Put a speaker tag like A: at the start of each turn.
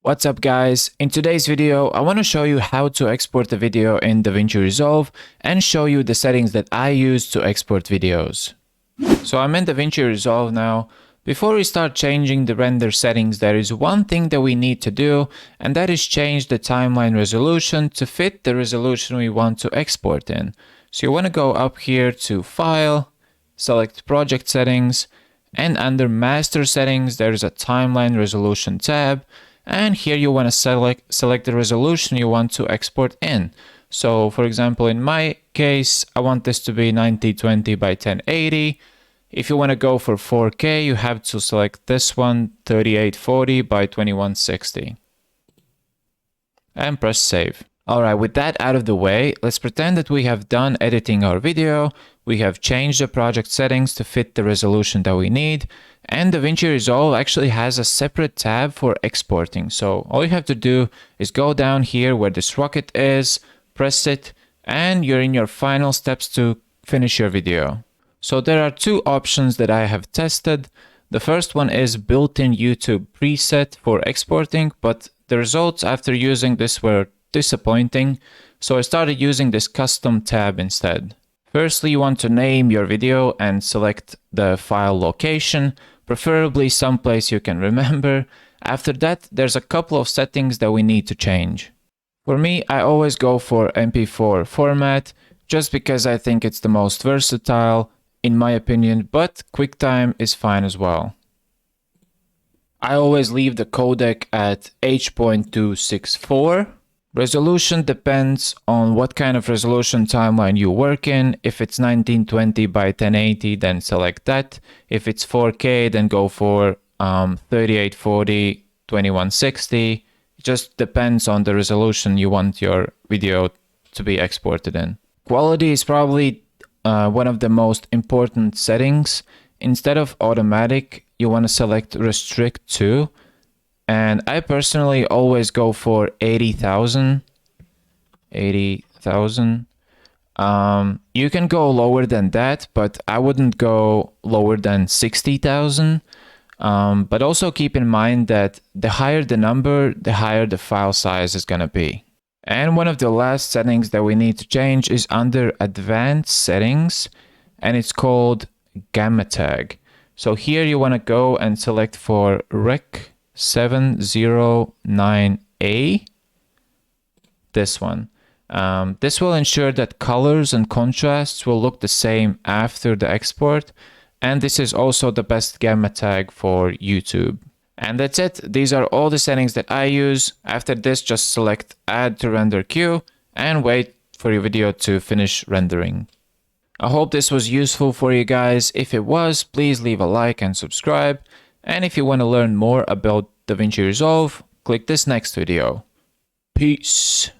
A: What's up guys? In today's video, I want to show you how to export a video in Davinci Resolve and show you the settings that I use to export videos. So I'm in Davinci Resolve now. Before we start changing the render settings, there is one thing that we need to do, and that is change the timeline resolution to fit the resolution we want to export in. So you want to go up here to File, select Project Settings, and under Master Settings, there is a Timeline Resolution tab. And here you want to select the resolution you want to export in. So for example, in my case, I want this to be 1920 by 1080. If you want to go for 4K, you have to select this one, 3840 by 2160. And press save. Alright, with that out of the way, let's pretend that we have done editing our video. We have changed the project settings to fit the resolution that we need. And Davinci Resolve actually has a separate tab for exporting. So all you have to do is go down here where this rocket is, press it, and you're in your final steps to finish your video. So there are two options that I have tested. The first one is built-in YouTube preset for exporting, but the results after using this were disappointing. So I started using this custom tab instead. Firstly, you want to name your video and select the file location, preferably someplace you can remember. After that, there's a couple of settings that we need to change. For me, I always go for MP4 format, just because I think it's the most versatile, in my opinion, but QuickTime is fine as well. I always leave the codec at H.264. Resolution depends on what kind of resolution timeline you work in. If it's 1920 by 1080, then select that. If it's 4K, then go for 3840, 2160. It just depends on the resolution you want your video to be exported in. Quality is probably one of the most important settings. Instead of automatic, you want to select restrict to. And I personally always go for 80,000. 80,000. You can go lower than that, but I wouldn't go lower than 60,000. But also keep in mind that the higher the number, the higher the file size is going to be. And one of the last settings that we need to change is under Advanced Settings, and it's called Gamma Tag. So here you want to go and select for Rec 709A, this one. This will ensure that colors and contrasts will look the same after the export, and this is also the best gamma tag for YouTube. And that's it. These are all the settings that I use. After this, just select Add to Render Queue and wait for your video to finish rendering. I hope this was useful for you guys. If it was, please leave a like and subscribe. And if you want to learn more about Davinci Resolve, click this next video. Peace.